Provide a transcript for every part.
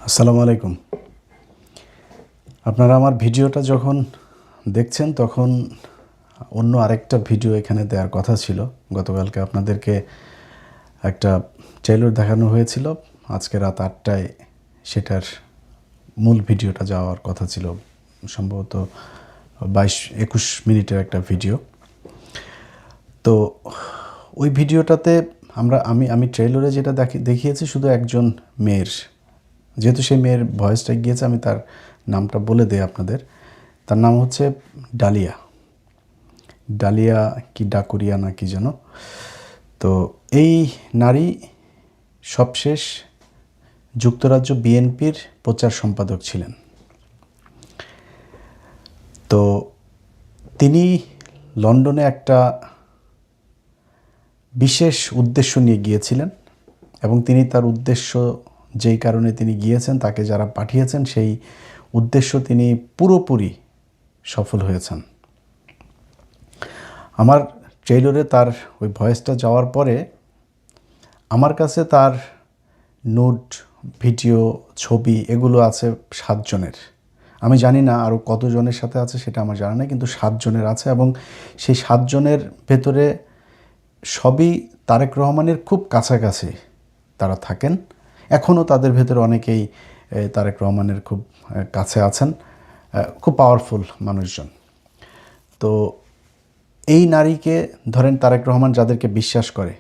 আসসালামু আলাইকুম। আপনারা আমার ভিডিওটা যখন দেখছেন তখন অন্য আরেকটা ভিডিও এখানে দেওয়ার কথা ছিল। গতকালকে আপনাদেরকে একটা ট্রেলার দেখানো হয়েছিল। আজকে রাত ৮টায় সেটার মূল ভিডিওটা যাওয়ার কথা ছিল। সম্ভবত ২২-২১ মিনিটের একটা ভিডিও। তো ওই ভিডিওটাতে আমি ট্রেলারে যেটা দেখিয়েছি শুধু একজন মেয়ের, যেহেতু সেই মেয়ের ভয়েসটা গিয়েছে আমি তার নামটা বলে দেই আপনাদের। তার নাম হচ্ছে ডালিয়া ডালিয়া কি ডাকুরিয়া না কি যেন। তো এই নারী সবশেষ যুক্তরাজ্য বিএনপির প্রচার সম্পাদক ছিলেন। তো তিনি লন্ডনে একটা বিশেষ উদ্দেশ্য নিয়ে গিয়েছিলেন এবং তিনি তার উদ্দেশ্য, যেই কারণে তিনি গিয়েছেন, তাকে যারা পাঠিয়েছেন সেই উদ্দেশ্য তিনি পুরোপুরি সফল হয়েছেন। আমার ট্রেইলরে তার ওই ভয়েসটা যাওয়ার পরে আমার কাছে তার নোট, ভিডিও, ছবি এগুলো আছে ৭ জনের। আমি জানি না আরও কতজনের সাথে আছে সেটা আমার জানা নেই, কিন্তু ৭ জনের আছে এবং সেই ৭ জনের ভেতরে সবই তারেক রহমানের খুব কাছাকাছি তারা থাকেন। এখনও তাদের ভেতরে অনেকেই তারেক রহমানের খুব কাছে আছেন, খুব পাওয়ারফুল মানুষজন। তো এই নারীকে ধরেন তারেক রহমান যাদেরকে বিশ্বাস করে,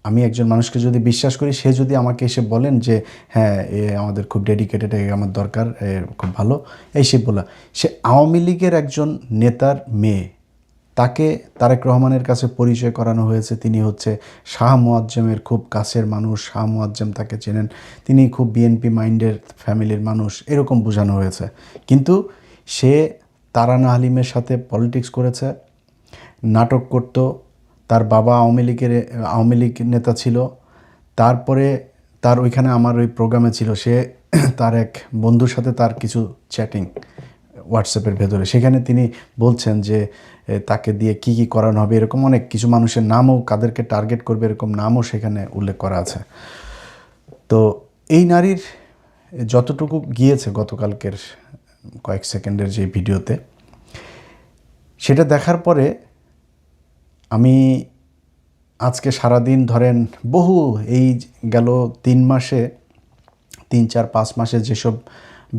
আমি একজন মানুষকে যদি বিশ্বাস করি, সে যদি আমাকে এসে বলেন যে হ্যাঁ এ আমাদের খুব ডেডিকেটেড, আমার দরকার, খুব ভালো, এই সে বলা, সে আওয়ামী লীগের একজন নেতার মেয়ে, তাকে তারেক রহমানের কাছে পরিচয় করানো হয়েছে। তিনি হচ্ছে শাহ মোয়াজ্জেমের খুব কাছের মানুষ, শাহ মোয়াজ্জেম তাকে চেনেন, তিনি খুব বিএনপি মাইন্ডের ফ্যামিলির মানুষ, এরকম বোঝানো হয়েছে। কিন্তু সে তারানা হালিমের সাথে পলিটিক্স করেছে, নাটক করত, তার বাবা আওয়ামী লীগ নেতা ছিল। তারপরে তার ওইখানে আমার ওই প্রোগ্রামে ছিল, সে তার এক বন্ধুর সাথে তার কিছু চ্যাটিং হোয়াটসঅ্যাপের ভেতরে, সেখানে তিনি বলছেন যে তাকে দিয়ে কি কি করানো হবে, এরকম অনেক কিছু মানুষের নামও, কাদেরকে টার্গেট করবে এরকম নামও সেখানে উল্লেখ করা আছে। তো এই নারীর যতটুকু গিয়েছে গতকালকের কয়েক সেকেন্ডের যে ভিডিওতে, সেটা দেখার পরে আমি আজকে সারাদিন ধরেন বহু এই গেল ৩ মাসে, ৩-৪-৫ মাসে যেসব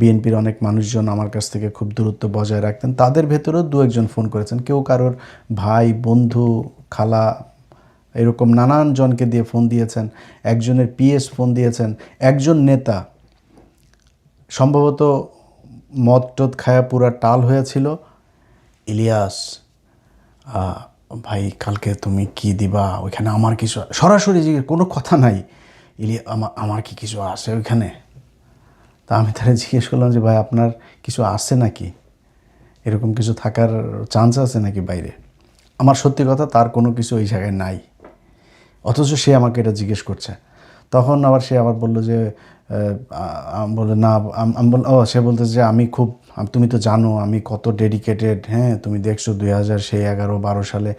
বিএনপির অনেক মানুষজন আমার কাছ থেকে খুব দূরত্ব বজায় রাখতেন, তাদের ভেতরেও ২-১ জন ফোন করেছেন। কেউ কারোর ভাই, বন্ধু, খালা, এরকম নানান জনকে দিয়ে ফোন দিয়েছেন। একজনের পিএস ফোন দিয়েছেন। একজন নেতা সম্ভবত মদ টদ খায়া পুরা টাল হয়েছিল, ইলিয়াস ভাই কালকে তুমি কি দিবা ওইখানে, আমার কিছু, সরাসরি জিজ্ঞেস, কোনো কথা নাই, আমার কি কিছু আছে ওইখানে? তা আমি তারা জিজ্ঞেস করলাম যে ভাই আপনার কিছু আছে নাকি, এরকম কিছু থাকার চান্স আছে নাকি বাইরে? আমার সত্যি কথা, তার কোনো কিছু ওই জায়গায় নাই, অথচ সে আমাকে এটা জিজ্ঞেস করছে। তখন আবার সে আবার বলল যে বলে না, আমি বল, ও সে বলতেছে যে আমি খুব, তুমি তো জানো আমি কত ডেডিকেটেড, হ্যাঁ তুমি দেখছো 2011-12 সালে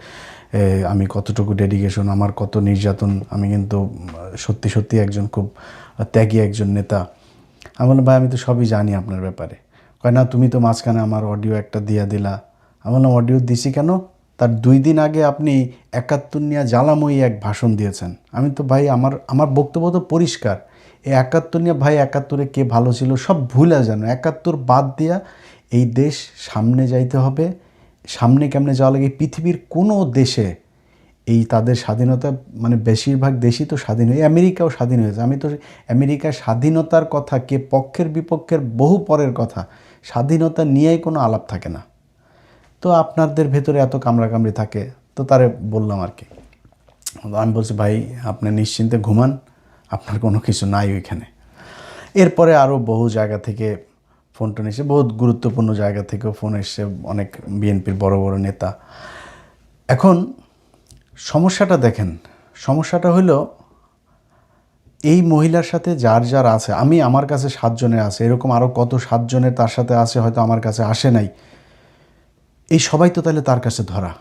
আমি কতটুকু ডেডিকেশন, আমার কত নির্যাতন, আমি কিন্তু সত্যি সত্যি একজন খুব ত্যাগী একজন নেতা। আমি বললাম ভাই আমি তো সবই জানি আপনার ব্যাপারে। কয় না তুমি তো মাঝখানে আমার অডিও একটা দিয়ে দিলা। আমি বললাম অডিও দিছি কেন? তার 2 দিন আগে আপনি 71 নিয়ে জ্বালাময়ী এক ভাষণ দিয়েছেন। আমি তো ভাই আমার বক্তব্য তো পরিষ্কার, এই 71 নিয়ে ভাই, 71-এ কে ভালো ছিল সব ভুলে যেন, 71 বাদ দিয়া এই দেশ সামনে যাইতে হবে। সামনে কেমনে যাওয়া লাগে, পৃথিবীর কোনো দেশে এই তাদের স্বাধীনতা, মানে বেশিরভাগ দেশই তো স্বাধীন হয়ে, আমেরিকাও স্বাধীন হয়েছে। আমি তো আমেরিকার স্বাধীনতার কথা, কে পক্ষের বিপক্ষের বহু পরের কথা, স্বাধীনতা নিয়েই কোনো আলাপ থাকে না। তো আপনাদের ভেতরে এত কামড়াকামড়ি থাকে, তো তারে বললাম আর কি। আমি বলছি ভাই আপনি নিশ্চিন্তে ঘুমান, আপনার কোনো কিছু নাই ওইখানে। এরপরে আরও বহু জায়গা থেকে ফোন টোন এসে, বহুত গুরুত্বপূর্ণ জায়গা থেকেও ফোন এসছে, অনেক বিএনপির বড় বড় নেতা। এখন সমস্যাটা দেখেন, সমস্যাটা হলো এই মহিলার সাথে যার যার আছে, আমার কাছে 7 জনের আছে, এরকম আরও কত 7 জনের তার সাথে আছে, হয়তো আমার কাছে আসে নাই। এই সবাই তো তাহলে তার কাছে ধরা।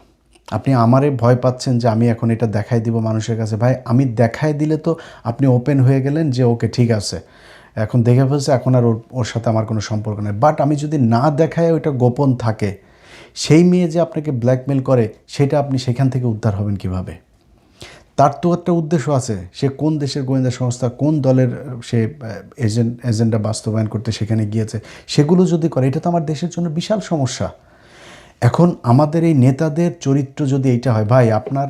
আপনি আমারে ভয় পাচ্ছেন যে আমি এখন এটা দেখাই দিব মানুষের কাছে। ভাই আমি দেখাই দিলে তো আপনি ওপেন হয়ে গেলেন যে ওকে ঠিক আছে, এখন দেখে ফেলছে, এখন আর ওর সাথে আমার কোনো সম্পর্ক নেই। বাট আমি যদি না দেখায় ওইটা গোপন থাকে, সেই মেয়ে যে আপনাকে ব্ল্যাকমেল করে সেটা আপনি সেখান থেকে উদ্ধার হবেন কিভাবে? তার তো একটা উদ্দেশ্য আছে, সে কোন দেশের গোয়েন্দা সংস্থা, কোন দলের সে এজেন্ডা বাস্তবায়ন করতে সেখানে গিয়েছে, সেগুলো যদি করে, এটা তো আমার দেশের জন্য বিশাল সমস্যা। এখন আমাদের এই নেতাদের চরিত্র যদি এইটা হয়, ভাই আপনার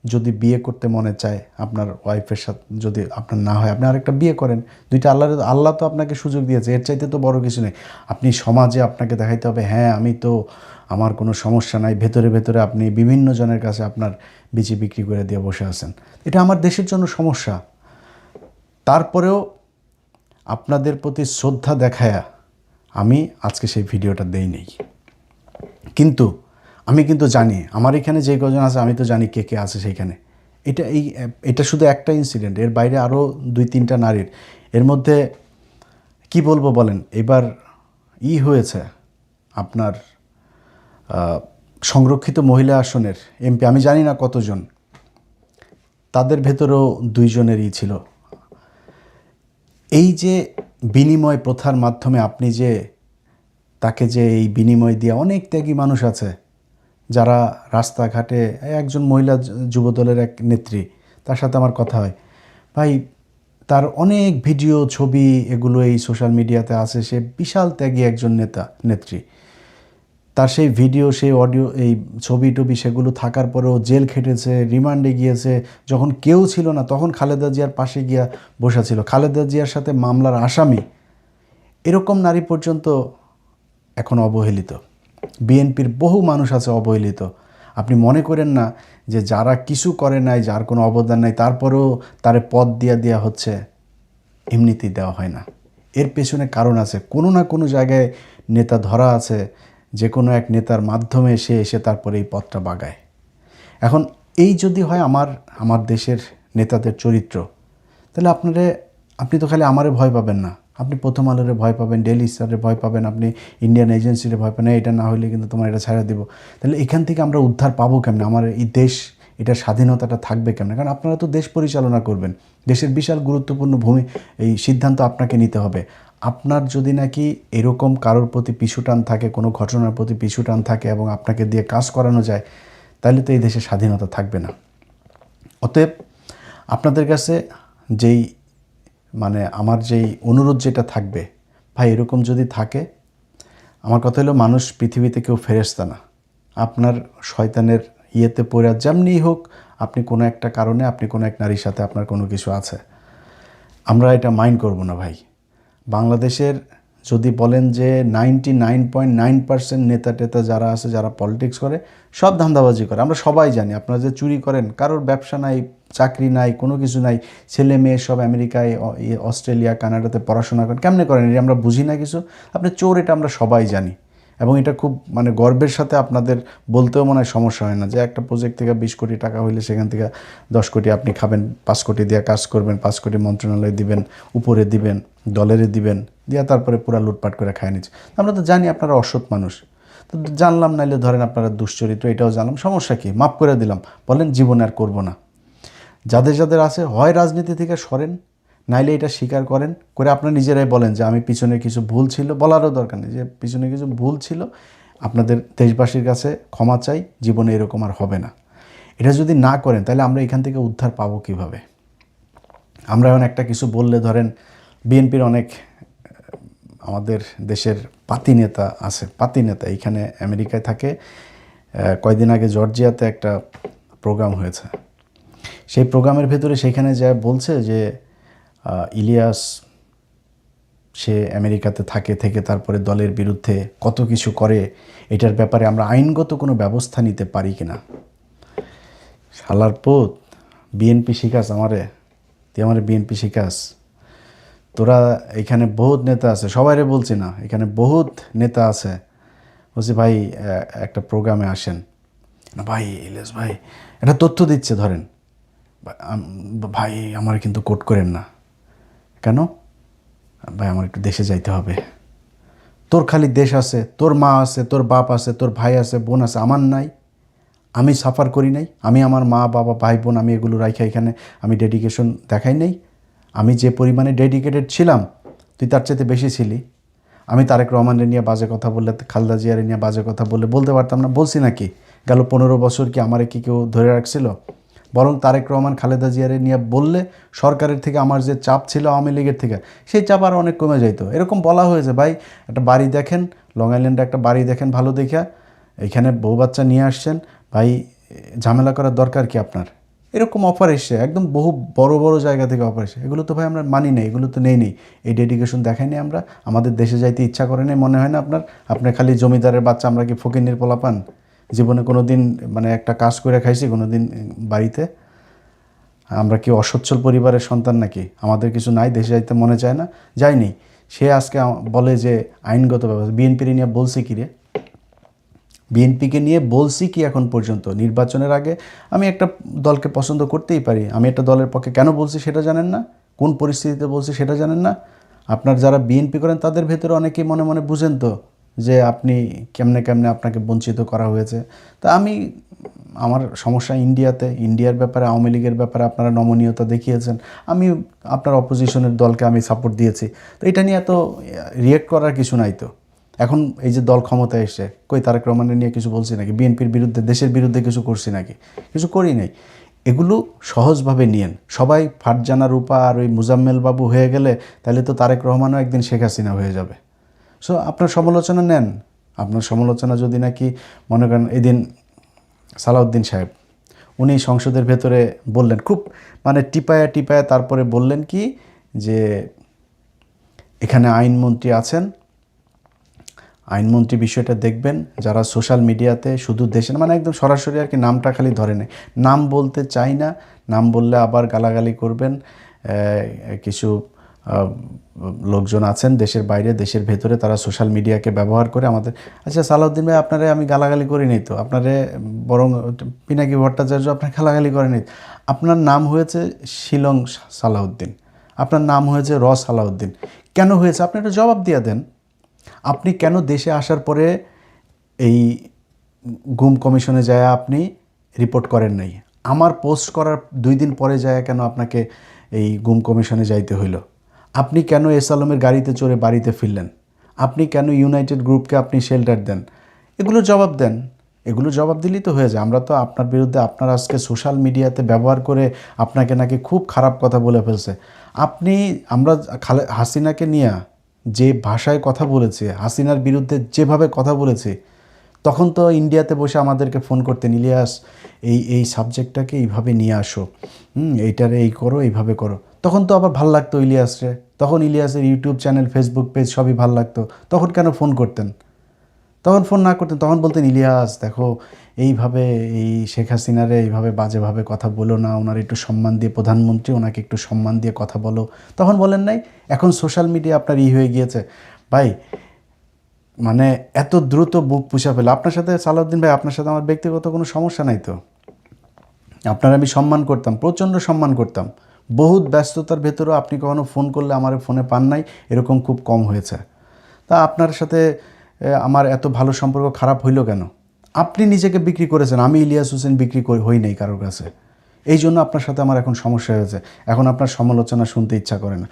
যদি বিয়ে করতে মনে চায়, আপনার ওয়াইফের সাথে যদি আপনার না হয়, আপনি আরেকটা বিয়ে করেন। দুইটা আল্লাহ তো আপনাকে সুযোগ দিয়েছে, এর চাইতে তো বড় কিছু নেই। আপনি সমাজে আপনাকে দেখাইতে হবে, হ্যাঁ আমি তো, আমার কোনো সমস্যা নাই, ভেতরে ভেতরে আপনি বিভিন্ন জনের কাছে আপনার বিচি বিক্রি করে দিয়ে বসে আছেন। এটা আমার দেশের জন্য সমস্যা। তারপরেও আপনাদের প্রতি শ্রদ্ধা দেখায়া আমি আজকে সেই ভিডিওটা দেই নেই। কিন্তু আমি কিন্তু জানি আমার এখানে যে কজন আছে, আমি তো জানি কে কে আছে সেইখানে। এটা শুধু একটা ইনসিডেন্ট, এর বাইরে আরও 2-3টা নারীর। এর মধ্যে কি বলবো বলেন, এবার হয়েছে আপনার সংরক্ষিত মহিলা আসনের এমপি, আমি জানি না কতজন, তাদের ভেতরেও 2 জনেরই ছিল। এই যে বিনিময় প্রথার মাধ্যমে আপনি যে তাকে যে এই বিনিময় দিয়ে, অনেক ত্যাগী মানুষ আছে যারা রাস্তাঘাটে, একজন মহিলা যুবদলের এক নেত্রী, তার সাথে আমার কথা হয়, ভাই তার অনেক ভিডিও ছবি এগুলো এই সোশ্যাল মিডিয়াতে আছে, সে বিশাল ত্যাগী একজন নেত্রী। তার সেই ভিডিও, সেই অডিও, এই ছবি টবি সেগুলো থাকার পরেও জেল খেটেছে, রিমান্ডে গিয়েছে। যখন কেউ ছিল না তখন খালেদা জিয়ার পাশে গিয়া বসা ছিল, খালেদা জিয়ার সাথে মামলার আসামি। এরকম নারী পর্যন্ত এখন অবহেলিত। বিএনপির বহু মানুষ আছে অবহেলিত। আপনি মনে করেন না যে যারা কিছু করে নাই, যার কোনো অবদান নাই, তারপরেও তারে পদ দেওয়া হচ্ছে, এমনিতেই দেওয়া হয় না। এর পেছনে কারণ আছে, কোনো না কোনো জায়গায় নেতা ধরা আছে, যে কোনো এক নেতার মাধ্যমে সে এসে তারপরে এই পদটা বাগায়। এখন এই যদি হয় আমার দেশের নেতাদের চরিত্র, তাহলে আপনি তো খালি আমারে ভয় পাবেন না, আপনি প্রথম আলোরে ভয় পাবেন, ডেইলি স্টারে ভয় পাবেন, আপনি ইন্ডিয়ান এজেন্সিরে ভয় পাবেন, এটা না হলে কিন্তু তোমার এটা ছাড়া দিব। তাহলে এখান থেকে আমরা উদ্ধার পাবো কেমনে? আমার এই দেশ, এটার স্বাধীনতাটা থাকবে কেমনে? কারণ আপনারা তো দেশ পরিচালনা করবেন, দেশের বিশাল গুরুত্বপূর্ণ এই সিদ্ধান্ত আপনাকে নিতে হবে। আপনার যদি নাকি এরকম কারোর প্রতি পিছুটান থাকে, কোনো ঘটনার প্রতি পিছুটান থাকে এবং আপনাকে দিয়ে কাজ করানো যায়, তাহলে তো এই দেশের স্বাধীনতা থাকবে না। অতএব আপনাদের কাছে আমার যেই অনুরোধ যেটা থাকবে, ভাই এরকম যদি থাকে, আমার কথা হলো, মানুষ পৃথিবীতে কেউ ফেরেশতা না। আপনার শয়তানের ইয়েতে পড়ে যেমনিই হোক, আপনি কোনো একটা কারণে, আপনি কোনো এক নারীর সাথে আপনার কোনো কিছু আছে, আমরা এটা মাইন্ড করব না ভাই। বাংলাদেশের যদি বলেন যে 99.9% নেতা টেতা যারা আছে, যারা পলিটিক্স করে, সব ধান্দাবাজি করে, আমরা সবাই জানি। আপনারা যে চুরি করেন, কারোর ব্যবসা নাই, চাকরি নাই, কোনো কিছু নাই, ছেলে মেয়ে সব আমেরিকায়, অস্ট্রেলিয়া, কানাডাতে পড়াশোনা করেন, কেমনে করেন এটা আমরা বুঝি না কিছু। আপনি চোর, এটা আমরা সবাই জানি। এবং এটা খুব গর্বের সাথে আপনাদের বলতেও মনে হয় সমস্যা হয় না যে একটা প্রজেক্ট থেকে 20 কোটি টাকা হইলে সেখান থেকে 10 কোটি আপনি খাবেন, 5 কোটি দিয়ে কাজ করবেন, 5 কোটি মন্ত্রণালয়ে দিবেন, উপরে দিবেন, দলেরে দিবেন, দিয়া তারপরে পুরা লুটপাট করে খায় নিচ্ছে। আমরা তো জানি আপনারা অসৎ মানুষ, তো জানলাম, নাইলে ধরেন আপনারা দুশ্চরিত্র, এটাও জানলাম, সমস্যা কি, মাফ করে দিলাম, বলেন জীবনে আর করবো না। যাদের আছে, হয় রাজনীতি থেকে সরেন, নাইলে এটা স্বীকার করেন, করে আপনারা নিজেরাই বলেন যে আমি পিছনে কিছু ভুল ছিল, বলারও দরকার নেই যে পিছনে কিছু ভুল ছিল, আপনাদের দেশবাসীর কাছে ক্ষমা চাই, জীবনে এরকম আর হবে না। এটা যদি না করেন, তাহলে আমরা এখান থেকে উদ্ধার পাবো কিভাবে? আমরা এখন একটা কিছু বললে, ধরেন বিএনপির অনেক আমাদের দেশের পাতি নেতা আছে, এখানে আমেরিকায় থাকে। কয়দিন আগে জর্জিয়াতে একটা প্রোগ্রাম হয়েছে, সেই প্রোগ্রামের ভেতরে সেখানে যা বলছে যে ইলিয়াস সে আমেরিকাতে থেকে তারপরে দলের বিরুদ্ধে কত কিছু করে, এটার ব্যাপারে আমরা আইনগত কোনো ব্যবস্থা নিতে পারি কিনা। শালার পুত, বিএনপি শিখাস তুই আমারে বিএনপি শিখাস? তোরা এখানে বহুত নেতা আছে, সবাইরে বলছি না, এখানে বহুত নেতা আছে, বলছি ভাই একটা প্রোগ্রামে আসেন না। ভাই ইলিয়াস ভাই একটা তথ্য দিচ্ছে, ধরেন ভাই আমার কিন্তু কোট করেন না। কেন ভাই? আমার একটু দেশে যাইতে হবে। তোর খালি দেশ আছে, তোর মা আছে, তোর বাপ আছে, তোর ভাই আছে, বোন আছে, আমার নাই? আমি সাফার করি নাই? আমি আমার মা বাবা ভাই বোন আমি এগুলো রাখা এখানে আমি ডেডিকেশন দেখাই নাই? আমি যে পরিমাণে ডেডিকেটেড ছিলাম, তুই তার চাইতে বেশি ছিলি। আমি তারেক রহমানের নিয়ে বাজে কথা বললে, খালেদা জিয়ার নিয়ে বাজে কথা বললে বলতে পারতাম না? বলছি নাকি? গেল 15 বছর কি আমারে কি কেউ ধরে রাখছিল? বরং তারেক রহমান খালেদা জিয়ারে নিয়ে বললে সরকারের থেকে আমার যে চাপ ছিল আওয়ামী লীগের থেকে, সেই চাপ আরও অনেক কমে যাইতো। এরকম বলা হয়েছে, ভাই একটা বাড়ি দেখেন, লং আইল্যান্ডে একটা বাড়ি দেখেন ভালো দেখা, এখানে বউ বাচ্চা নিয়ে আসছেন, ভাই ঝামেলা করার দরকার কি আপনার? এরকম অফার এসছে, একদম বহু বড় বড় জায়গা থেকে অফার এসছে। এগুলো তো ভাই আমরা মানি নেই, এগুলো তো নেই। এই ডেডিকেশন দেখাইনি আমরা, আমাদের দেশে যাইতে ইচ্ছা করে নেই মনে হয় না আপনার? আপনার খালি জমিদারের বাচ্চা, আমরা কি ফকিন্নির পোলাপান? জীবনে কোনো দিন মানে একটা কাজ করে খাইছি কোনো দিন বাড়িতে? আমরা কি অসচ্ছল পরিবারের সন্তান নাকি? আমাদের কিছু নাই, দেশে যাইতে মনে চায় না, যায়নি। সে আজকে বলে যে আইনগত ব্যবস্থা। বিএনপির নিয়ে বলছি কি রে? বিএনপিকে নিয়ে বলছি কি এখন পর্যন্ত? নির্বাচনের আগে আমি একটা দলকে পছন্দ করতেই পারি, আমি একটা দলের পক্ষে কেন বলছি সেটা জানেন না? কোন পরিস্থিতিতে বলছি সেটা জানেন না? আপনার যারা বিএনপি করেন তাদের ভেতরে অনেকেই মনে মনে বুঝেন তো যে আপনি কেমনে কেমনে আপনাকে বঞ্চিত করা হয়েছে। তা আমি, আমার সমস্যা ইন্ডিয়ার ব্যাপারে, আওয়ামী লীগের ব্যাপারে আপনারা নমনীয়তা দেখিয়েছেন, আমি আপনার অপোজিশনের দলকে আমি সাপোর্ট দিয়েছি। তো এটা নিয়ে এত রিয়েক্ট করার কিছু নাই তো। এখন এই যে দল ক্ষমতায় এসে, কই তারেক রহমানের নিয়ে কিছু বলছি নাকি? বিএনপির বিরুদ্ধে, দেশের বিরুদ্ধে কিছু করছি নাকি? কিছু করি নাই। এগুলো সহজভাবে নিয়েন সবাই। ফারজানা রূপা আর ওই মুজাম্মেল বাবু হয়ে গেলে তাহলে তো তারেক রহমানও একদিন শেখ হাসিনা হয়ে যাবে। সো আপনার সমালোচনা নেন। আপনার সমালোচনা যদি নাকি মনে করেন, এদিন সালাউদ্দিন সাহেব উনি সংসদের ভেতরে বললেন, খুব মানে টিপায়া টিপায়া তারপরে বললেন কি যে এখানে আইনমন্ত্রী আছেন, আইনমন্ত্রী বিষয়টা দেখবেন। যারা সোশ্যাল মিডিয়াতে শুধু দেশের, মানে একদম সরাসরি আর কি নামটা খালি ধরে নেয়, নাম বলতে চাই না, নাম বললে আবার গালাগালি করবেন। কিছু লোকজন আছেন দেশের বাইরে, দেশের ভেতরে, তারা সোশ্যাল মিডিয়াকে ব্যবহার করে আমাদের। আচ্ছা সালাউদ্দিন ভাই, আপনারে আমি গালাগালি করি নাই তো, আপনারে বরং পিনাকি ভট্টাচার্য আপনার গালাগালি করে নাই। আপনার নাম হয়েছে শিলং সালাউদ্দিন, আপনার নাম হয়েছে সালাউদ্দিন। কেন হয়েছে আপনি একটা জবাব দিয়ে দেন। আপনি কেন দেশে আসার পরে এই গুম কমিশনে যায় আপনি রিপোর্ট করেন নাই? আমার পোস্ট করার 2 দিন পরে যায় কেন আপনাকে এই গুম কমিশনে যাইতে হইল? আপনি কেন এস আলমের গাড়িতে চড়ে বাড়িতে ফিরলেন? আপনি কেন ইউনাইটেড গ্রুপকে আপনি শেল্টার দেন? এগুলো জবাব দেন। এগুলো জবাব দিলেই তো হয়ে যায়। আমরা তো আপনার বিরুদ্ধে, আপনার আজকে সোশ্যাল মিডিয়াতে ব্যবহার করে আপনাকে নাকি খুব খারাপ কথা বলে ফেলছে। আমরা হাসিনাকে নিয়ে যে ভাষায় কথা বলেছে, হাসিনার বিরুদ্ধে যেভাবে কথা বলেছে, তখন তো ইন্ডিয়াতে বসে আমাদেরকে ফোন করতেন, ইলিয়াস এই সাবজেক্টটাকে এইভাবে নিয়ে আসো, এইটারে এই করো, এইভাবে করো। তখন তো আবার ভাল লাগতো ইলিয়াসরে, তখন ইলিয়াসের ইউটিউব চ্যানেল, ফেসবুক পেজ সবই ভাল লাগতো। তখন কেন ফোন করতেন? তখন ফোন না করতেন, তখন বলতেন ইলিয়াস দেখো এইভাবে এই শেখ হাসিনারে এইভাবে বাজেভাবে কথা বলো না, ওনার একটু সম্মান দিয়ে, প্রধানমন্ত্রী ওনাকে একটু সম্মান দিয়ে কথা বলো। তখন বলেন নাই? এখন সোশ্যাল মিডিয়া আপনার হয়ে গিয়েছে ভাই, মানে এত দ্রুত বুক পুষা ফেলে। আপনার সাথে সালাউদ্দিন ভাই, আপনার সাথে আমার ব্যক্তিগত কোনো সমস্যা নাই তো। আপনার আমি সম্মান করতাম, প্রচণ্ড সম্মান করতাম। বহুত ব্যস্ততার ভেতরেও আপনি কখনো ফোন করলে আমার ফোনে পান নাই, এরকম খুব কম হয়েছে। তা আপনার সাথে আমার এত ভালো সম্পর্ক খারাপ হইল কেন? আপনি নিজেকে বিক্রি করেছেন, আমি ইলিয়াস হোসেন বিক্রি হই নাই কারোর কাছে। এই জন্য আপনার সাথে আমার এখন সমস্যা হয়েছে। এখন আপনার সমালোচনা শুনতে ইচ্ছা করে না।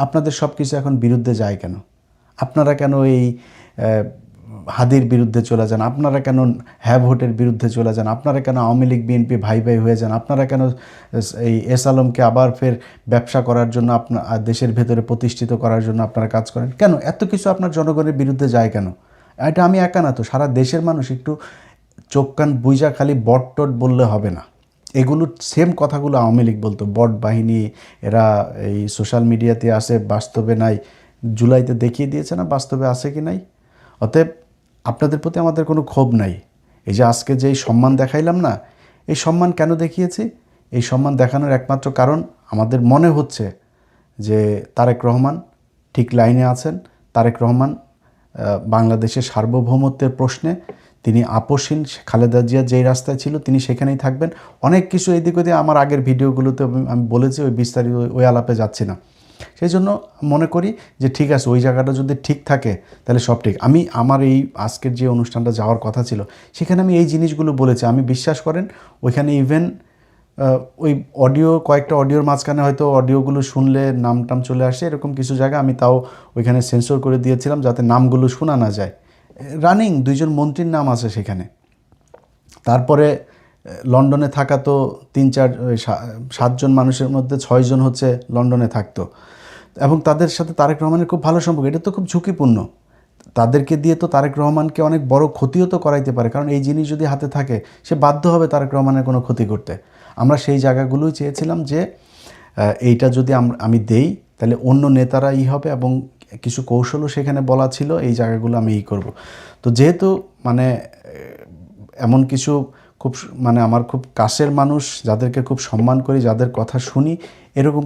আপনাদের সব কিছু এখন বিরুদ্ধে যায় কেন? আপনারা কেন এই হাদির বিরুদ্ধে চলে যান? আপনারা কেন হ্যাঁ ভোটের বিরুদ্ধে চলে যান? আপনারা কেন আওয়ামী লীগ বিএনপি ভাই ভাই হয়ে যান? আপনারা কেন এই এস আলমকে আবার ফের ব্যবসা করার জন্য, আপনার দেশের ভেতরে প্রতিষ্ঠিত করার জন্য আপনারা কাজ করেন কেন? এত কিছু আপনার জনগণের বিরুদ্ধে যায় কেন? এটা আমি একা না তো, সারা দেশের মানুষ। একটু চোখ কান বুইজা খালি বট টট বললে হবে না। এগুলো সেম কথাগুলো আওয়ামী লীগ বলতো, বট বাহিনী, এরা এই সোশ্যাল মিডিয়াতে আসে, বাস্তবে নাই। জুলাইতে দেখিয়ে দিয়েছে না বাস্তবে আছে কি নাই। অতএব আপনাদের প্রতি আমাদের কোনো ক্ষোভ নাই। এই যে আজকে যেই সম্মান দেখাইলাম না, এই সম্মান কেন দেখিয়েছি? এই সম্মান দেখানোর একমাত্র কারণ, আমাদের মনে হচ্ছে যে তারেক রহমান ঠিক লাইনে আছেন। তারেক রহমান বাংলাদেশের সার্বভৌমত্বের প্রশ্নে তিনি আপোষহীন। খালেদা জিয়া যেই রাস্তায় ছিল তিনি সেখানেই থাকবেন। অনেক কিছু এদিক ওদিক আমার আগের ভিডিওগুলোতে আমি বলেছি, ওই বিস্তারিত ওই আলাপে যাচ্ছি না। সেই জন্য মনে করি যে ঠিক আছে, ওই জায়গাটা যদি ঠিক থাকে তাহলে সব ঠিক। আমার এই আজকের যে অনুষ্ঠানটা যাওয়ার কথা ছিল, সেখানে আমি এই জিনিসগুলো বলেছি। আমি বিশ্বাস করেন ওইখানে ইভেন ওই কয়েকটা অডিওর মাঝখানে হয়তো অডিওগুলো শুনলে নাম টাম চলে আসে, এরকম কিছু জায়গা আমি তাও ওইখানে সেন্সর করে দিয়েছিলাম যাতে নামগুলো শোনা না যায়। রানিং 2জন মন্ত্রীর নাম আছে সেখানে। তারপরে লন্ডনে থাকা তো 7জন মানুষের মধ্যে 6জন হচ্ছে লন্ডনে থাকতো, এবং তাদের সাথে তারেক রহমানের খুব ভালো সম্পর্ক। এটা তো খুব ঝুঁকিপূর্ণ, তাদেরকে দিয়ে তো তারেক রহমানকে অনেক বড় ক্ষতিও তো করাইতে পারে, কারণ এই জিনিস যদি হাতে থাকে সে বাধ্য হবে তারেক রহমানের কোনো ক্ষতি করতে। আমরা সেই জায়গাগুলোই চেয়েছিলাম যে এইটা যদি আমি দেই তাহলে অন্য নেতারা হবে, এবং কিছু কৌশলও সেখানে বলা ছিল এই জায়গাগুলো আমি করব। তো যেহেতু মানে এমন কিছু খুব মানে আমার খুব কাছের মানুষ, যাদেরকে খুব সম্মান করি, যাদের কথা শুনি, এরকম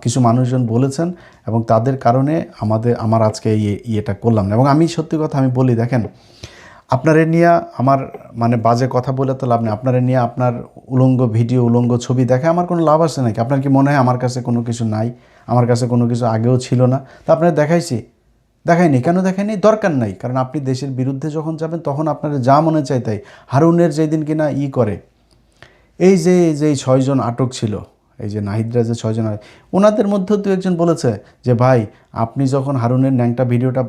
কিছু মানুষজন বলেছেন, এবং তাদের কারণে আমার আজকে ইয়েটা করলাম না। এবং আমি সত্যি কথা আমি বলি, দেখেন আপনারে নিয়ে আমার মানে বাজে কথা বলে তো লাভ নেই। আপনারে নিয়ে আপনার উলঙ্গ ভিডিও, উলঙ্গ ছবি দেখে আমার কোনো লাভ আছে নাকি? আপনার কি মনে হয় আমার কাছে কোনো কিছু নাই? আমার কাছে কোনো কিছু আগেও ছিল না, তা আপনারা দেখাইনি কেন? দেখাইনি, দরকার নাই। কারণ আপনি দেশের বিরুদ্ধে যখন যাবেন তখন আপনার যা মনে চায় তাই। হারুনের যেদিন কিনা করে, এই যে 6জন আটক ছিল, এই যে নাহিদরা যে 6জন, ওনাদের মধ্যেও দু একজন বলেছে যে ভাই আপনি যখন হারুনের ন্যাংটা ভিডিওটা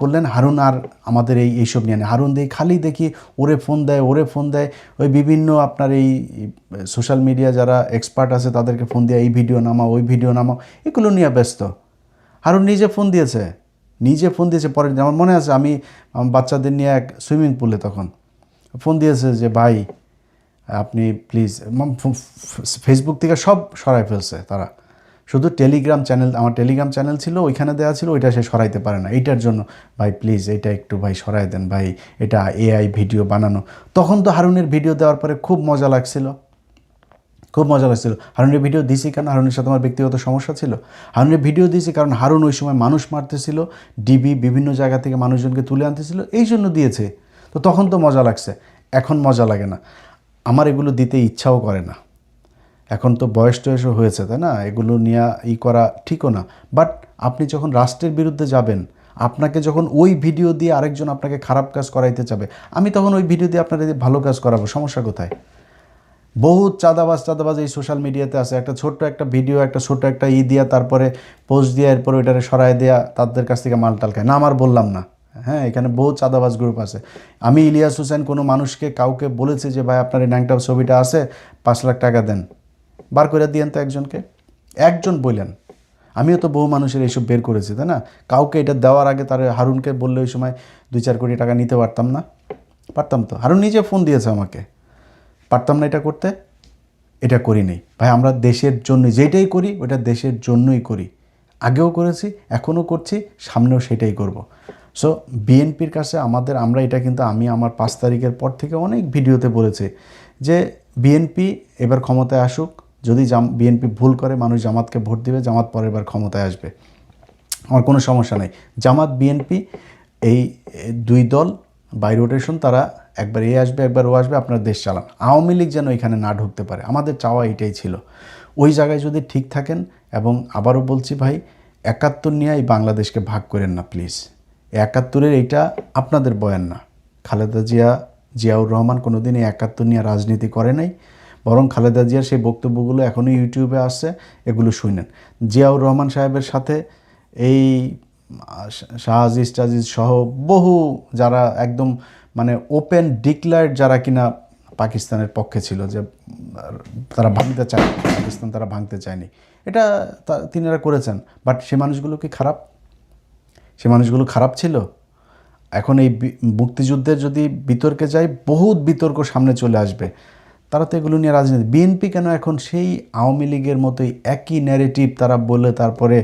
করলেন, হারুন আর আমাদের এইসব নিয়ে নেয়। হারুন খালি দেখি ওরে ফোন দেয়, ওই বিভিন্ন আপনার এই সোশ্যাল মিডিয়া যারা এক্সপার্ট আছে তাদেরকে ফোন দিয়ে এই ভিডিও নামাও, ওই ভিডিও নামাও, এগুলো নিয়ে ব্যস্ত। হারুন নিজে ফোন দিয়েছে পরে। আমার মনে আছে আমি বাচ্চাদের নিয়ে এক সুইমিং পুলে তখন ফোন দিয়েছে যে ভাই আপনি প্লিজ, ফেসবুক থেকে সব সরাই ফেলছে তারা, শুধু টেলিগ্রাম চ্যানেল, আমার টেলিগ্রাম চ্যানেল ছিল ওইখানে দেওয়া ছিল, ওইটা সে সরাইতে পারে না। এইটার জন্য ভাই প্লিজ এটা একটু ভাই সরাই দেন ভাই, এটা AI ভিডিও বানানো। তখন তো হারুনের ভিডিও দেওয়ার পরে খুব মজা লাগছিল। হারুনের ভিডিও দিয়েছি কারণ হারুনের সাথে আমার ব্যক্তিগত সমস্যা ছিল। হারুনের ভিডিও দিয়েছি কারণ হারুন ওই সময় মানুষ মারতেছিল, ডিবি বিভিন্ন জায়গা থেকে মানুষজনকে তুলে আনতেছিল, এই জন্য দিয়েছে। তো তখন তো মজা লাগছে, এখন মজা লাগে না। আমার এগুলো দিতে ইচ্ছাও করে না, এখন তো বয়স টয়সও হয়েছে, তাই না? এগুলো নিয়ে করা ঠিকও না। বাট আপনি যখন রাষ্ট্রের বিরুদ্ধে যাবেন, আপনাকে যখন ওই ভিডিও দিয়ে আরেকজন আপনাকে খারাপ কাজ করাইতে চাবে, আমি তখন ওই ভিডিও দিয়ে আপনাদের ভালো কাজ করাবো, সমস্যা কোথায়? বহুত চাঁদাবাজ এই সোশ্যাল মিডিয়াতে আছে। একটা ছোট্ট একটা ভিডিও, একটা ছোট্ট একটা দিয়া, তারপরে পোস্ট দিয়া, এরপরে ওইটারে সরাই দেয়া, তাদের কাছ থেকে মালটাল খায় না। আমার বললাম না, হ্যাঁ, এখানে বহুত চাঁদাবাজ গ্রুপ আছে। আমি ইলিয়াস হোসেন কোনো মানুষকে কাউকে বলেছি যে ভাই আপনার এই ন্যাংটা ছবিটা আছে, 5 লাখ টাকা দেন, বার করে দিয়েন তো একজন বললেন। আমিও তো বহু মানুষের এইসব বের করেছি, তাই না? কাউকে এটা দেওয়ার আগে তার হারুনকে বললে ওই সময় 2-4 কোটি টাকা নিতে পারতাম না? পারতাম তো। হারুন নিজে ফোন দিয়েছে আমাকে, পারতাম না এটা করতে? এটা করি নেই ভাই, আমরা দেশের জন্য যেটাই করি ওটা দেশের জন্যই করি। আগেও করেছি, এখনও করছি, সামনেও সেটাই করব। সো বিএনপির কাছে আমরা এটা কিন্তু আমি আমার 5 তারিখের পর থেকে অনেক ভিডিওতে বলেছি যে বিএনপি এবার ক্ষমতায় আসুক। যদি বিএনপি ভুল করে, মানুষ জামাতকে ভোট দিবে, জামাত পরের বার ক্ষমতায় আসবে, আমার কোনো সমস্যা নেই। জামাত বিএনপি এই 2 দল বাই রোটেশন, তারা একবার আসবে একবার ও আসবে, আপনার দেশ চালান। আওয়ামী লীগ যেন এখানে না ঢুকতে পারে, আমাদের চাওয়া এটাই ছিল। ওই জায়গায় যদি ঠিক থাকেন, এবং আবারও বলছি ভাই, 71 নিয়ে এই বাংলাদেশকে ভাগ করেন না প্লিজ। 71-এর এইটা আপনাদের বয়ান না। খালেদা জিয়াউর রহমান কোনোদিন এই 71 নিয়ে রাজনীতি করে নাই, বরং খালেদা জিয়ার সেই বক্তব্যগুলো এখনও ইউটিউবে আসছে, এগুলো শুনেন। জিয়াউর রহমান সাহেবের সাথে এই শাহজিজ টাজিজ সহ বহু যারা একদম মানে ওপেন ডিক্লার্ড, যারা কিনা পাকিস্তানের পক্ষে ছিল, যে তারা ভাঙতে চায় পাকিস্তান, তারা ভাঙতে চায়নি, এটা তিনারা করেছেন। বাট সে মানুষগুলো কি খারাপ? সে মানুষগুলো খারাপ ছিল? এখন এই মুক্তিযুদ্ধের যদি বিতর্কে যাই, বহুত বিতর্ক সামনে চলে আসবে। তারা তো এগুলো নিয়ে রাজনীতি। বিএনপি কেন এখন সেই আওয়ামী লীগের মতোই একই ন্যারেটিভ তারা বলে তারপরে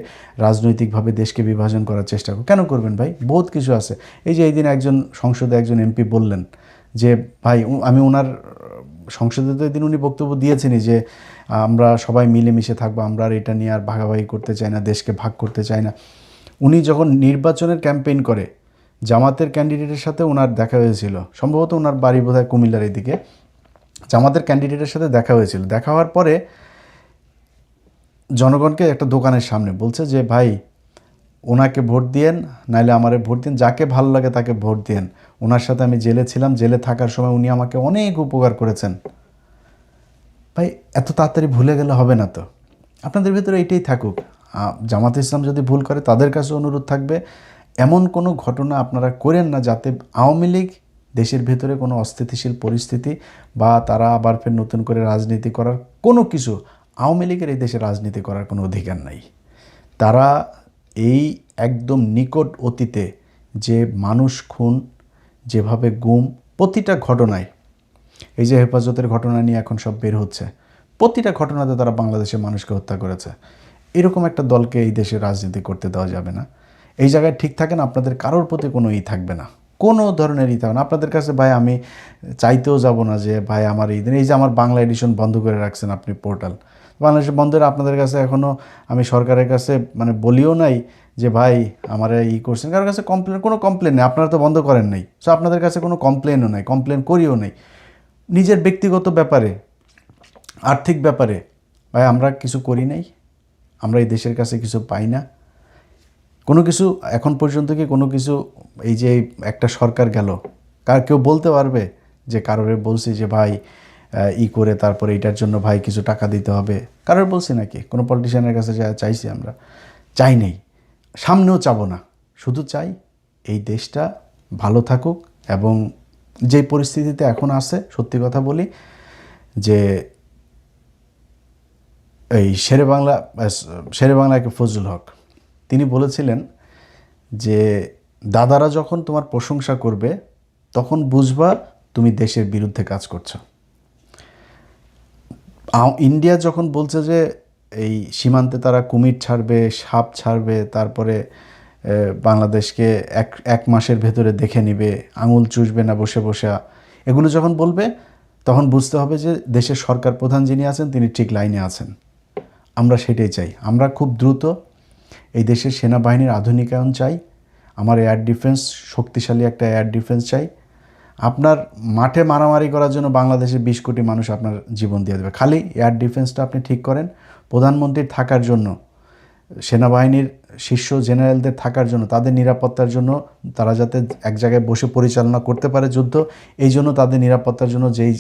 রাজনৈতিকভাবে দেশকে বিভাজন করার চেষ্টা কেন করবেন ভাই? বহুত কিছু আছে। এই যে এই দিন একজন সংসদে একজন এমপি বললেন যে ভাই, আমি ওনার সংসদে তো এদিন উনি বক্তব্য দিয়েছেনই যে আমরা সবাই মিলেমিশে থাকবো, আমরা আর এটা নিয়ে আর ভাগাভাগি করতে চাই না, দেশকে ভাগ করতে চাই না। উনি যখন নির্বাচনের ক্যাম্পেইন করে, জামাতের ক্যান্ডিডেটের সাথে ওনার দেখা হয়েছিল, সম্ভবত ওনার বাড়ি বোধহয় কুমিল্লার এদিকে, জামাতের ক্যান্ডিডেটের সাথে দেখা হয়েছিল। দেখা হওয়ার পরে জনগণকে একটা দোকানের সামনে বলছে যে ভাই ওনাকে ভোট দিয়েন, নাইলে আমারে ভোট দিন, যাকে ভালো লাগে তাকে ভোট দিয়েন। ওনার সাথে আমি জেলে ছিলাম, জেলে থাকার সময় উনি আমাকে অনেক উপকার করেছেন। ভাই এত তাড়াতাড়ি ভুলে গেলে হবে না তো, আপনাদের ভিতরে এটাই থাকুক। জামাত ইসলাম যদি ভুল করে তাদের কাছে অনুরোধ থাকবে এমন কোনো ঘটনা আপনারা করেন না যাতে আওয়ামী লীগ দেশের ভেতরে কোনো অস্থিতিশীল পরিস্থিতি বা তারা আবার ফের নতুন করে রাজনীতি করার কোনো কিছু, আওয়ামী লীগের এই দেশে রাজনীতি করার কোনো অধিকার নাই। তারা এই একদম নিকট অতীতে যে মানুষ খুন, যেভাবে গুম, প্রতিটা ঘটনায়, এই যে হেফাজতের ঘটনা নিয়ে এখন সব বের হচ্ছে, প্রতিটা ঘটনাতে তারা বাংলাদেশের মানুষকে হত্যা করেছে। এরকম একটা দলকে এই দেশে রাজনীতি করতে দেওয়া যাবে না। এই জায়গায় ঠিক থাকেন, আপনাদের কারোর প্রতি কোনো থাকবে না, কোনো ধরনের থাকবে না আপনাদের কাছে। ভাই আমি চাইতেও যাব না যে ভাই আমার এই দিন, এই যে আমার বাংলা এডিশন বন্ধ করে রাখছেন আপনি পোর্টাল, বাংলাদেশের বন্ধের আপনাদের কাছে এখনও আমি সরকারের কাছে মানে বলিও নাই যে ভাই আমার করছেন, কারোর কাছে কোনো কমপ্লেন নেই, আপনারা তো বন্ধ করেন নাই, সো আপনাদের কাছে কোনো কমপ্লেনও নাই, কমপ্লেন করিও নেই। নিজের ব্যক্তিগত ব্যাপারে, আর্থিক ব্যাপারে ভাই আমরা কিছু করি নাই, আমরা এই দেশের কাছে কিছু পাই না, কোনো কিছু এখন পর্যন্ত কি কোনো কিছু, এই যে একটা সরকার গেল, কেউ বলতে পারবে যে কারোরে বলছি যে ভাই করে তারপরে এটার জন্য ভাই কিছু টাকা দিতে হবে, কারোর বলছি নাকি? কোনো পলিটিশিয়ানের কাছে চাইছি? আমরা চাই নেই, সামনেও চাবো না। শুধু চাই এই দেশটা ভালো থাকুক, এবং যে পরিস্থিতিতে এখন আছে, সত্যি কথা বলি যে এই শেরে বাংলাকে ফজলুল হক তিনি বলেছিলেন যে দাদারা যখন তোমার প্রশংসা করবে তখন বুঝবা তুমি দেশের বিরুদ্ধে কাজ করছো। ইন্ডিয়া যখন বলছে যে এই সীমান্তে তারা কুমির ছাড়বে, সাপ ছাড়বে, তারপরে বাংলাদেশকে এক মাসের ভেতরে দেখে নিবে, আঙুল চুষবে না বসে বসে, এগুলো যখন বলবে তখন বুঝতে হবে যে দেশের সরকার প্রধান যিনি আছেন তিনি ঠিক লাইনে আছেন। আমরা সেটাই চাই। আমরা খুব দ্রুত এই দেশের সেনাবাহিনীর আধুনিকায়ন চাই, আমার এয়ার ডিফেন্স, শক্তিশালী একটা এয়ার ডিফেন্স চাই। আপনার মাঠে মারামারি করার জন্য বাংলাদেশে 20 কোটি মানুষ আপনার জীবন দিয়ে দেবে, খালি এয়ার ডিফেন্সটা আপনি ঠিক করেন। প্রধানমন্ত্রীর থাকার জন্য, সেনাবাহিনীর শীর্ষ জেনারেলদের থাকার জন্য, তাদের নিরাপত্তার জন্য, তারা যাতে এক জায়গায় বসে পরিচালনা করতে পারে যুদ্ধ, এই জন্য তাদের নিরাপত্তার জন্য যেই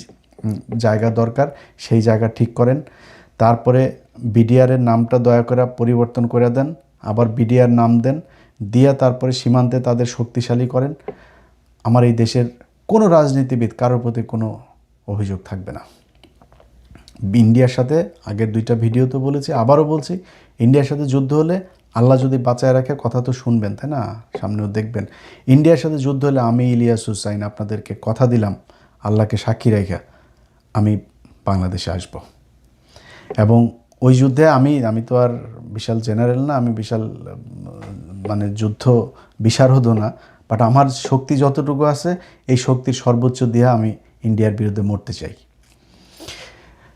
জায়গা দরকার সেই জায়গা ঠিক করেন। তারপরে বিডিআরের নামটা দয়া করে পরিবর্তন করে দেন, আবার বিডিআর নাম দেন, দিয়ে তারপরে সীমান্তে তাদের শক্তিশালী করেন। আমার এই দেশের কোনো রাজনীতিবিদ কারোর প্রতি কোনো অভিযোগ থাকবে না। ইন্ডিয়ার সাথে আগের 2টা ভিডিওতে বলেছি, আবারও বলছি, ইন্ডিয়ার সাথে যুদ্ধ হলে আল্লাহ যদি বাঁচায় রাখে, কথা তো শুনবেন তাই না, সামনেও দেখবেন। ইন্ডিয়ার সাথে যুদ্ধ হলে আমি ইলিয়াস হুসাইন আপনাদেরকে কথা দিলাম, আল্লাহকে সাক্ষী রেখে আমি বাংলাদেশে আসব। এবং ওই যুদ্ধে আমি তো আর বিশাল জেনারেল না, আমি বিশাল মানে যুদ্ধ বিশারদও না, বাট আমার শক্তি যতটুকু আছে এই শক্তির সর্বোচ্চ দিয়ে আমি ইন্ডিয়ার বিরুদ্ধে মরতে চাই।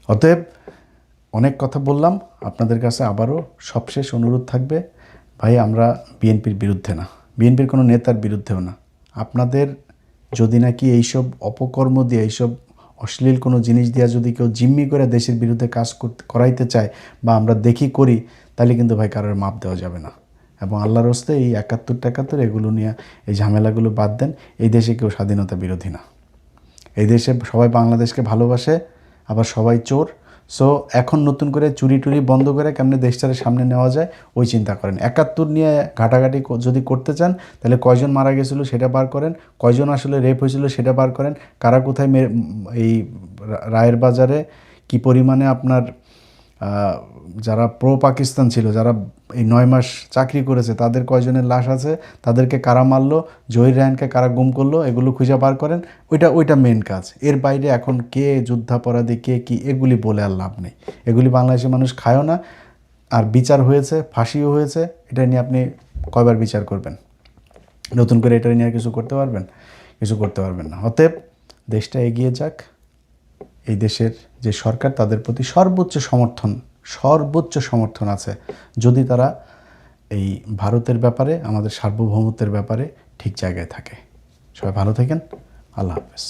অতএব অনেক কথা বললাম, আপনাদের কাছে আবারও সবশেষ অনুরোধ থাকবে, ভাই আমরা বিএনপির বিরুদ্ধে না, বিএনপির কোনো নেতার বিরুদ্ধেও না। আপনাদের যদি নাকি এইসব অপকর্ম দিয়ে, এইসব অশ্লীল কোনো জিনিস দিয়ে যদি কেউ জিম্মি করে দেশের বিরুদ্ধে কাজ করাইতে চায় বা আমরা দেখি করি, তাহলে কিন্তু ভাই কারোর মাপ দেওয়া যাবে না। এবং আল্লাহর হস্তে এই 71 এগুলো নিয়ে এই ঝামেলাগুলো বাদ দেন। এই দেশে কেউ স্বাধীনতা বিরোধী না, এই দেশে সবাই বাংলাদেশকে ভালোবাসে, আবার সবাই চোর। সো এখন নতুন করে চুরি টুরি বন্ধ করে কেমনে দেশটারে সামনে নেওয়া যায় ওই চিন্তা করেন। 71 নিয়ে ঘাটাঘাটি যদি করতে চান তাহলে কয়জন মারা গেছিলো সেটা বার করেন, কয়জন আসলে রেপ হয়েছিল সেটা বার করেন, কারা কোথায় এই রায়ের বাজারে কি পরিমাণে আপনার যারা প্রো পাকিস্তান ছিল, যারা এই 9 মাস চাকরি করেছে, তাদের কয়জনের লাশ আছে, তাদেরকে কারা মারলো, জহির রায়হানকে কারা গুম করলো, এগুলো খুঁজে বার করেন। ওইটা মেন কাজ। এর বাইরে এখন কে যুদ্ধাপরাধী, কে কি, এগুলি বলে আর লাভ নেই। এগুলি বাংলাদেশের মানুষ খায়ও না। আর বিচার হয়েছে, ফাঁসিও হয়েছে, এটা নিয়ে আপনি কয়বার বিচার করবেন? নতুন করে এটা নিয়ে কিছু করতে পারবেন? কিছু করতে পারবেন না। অতএব দেশটা এগিয়ে যাক, এই দেশের যে সরকার তাদের প্রতি সর্বোচ্চ সমর্থন আছে, যদি তারা এই ভারতের ব্যাপারে, আমাদের সার্বভৌমত্বের ব্যাপারে ঠিক জায়গায় থাকে। সবাই ভালো থাকেন, আল্লাহ হাফেজ।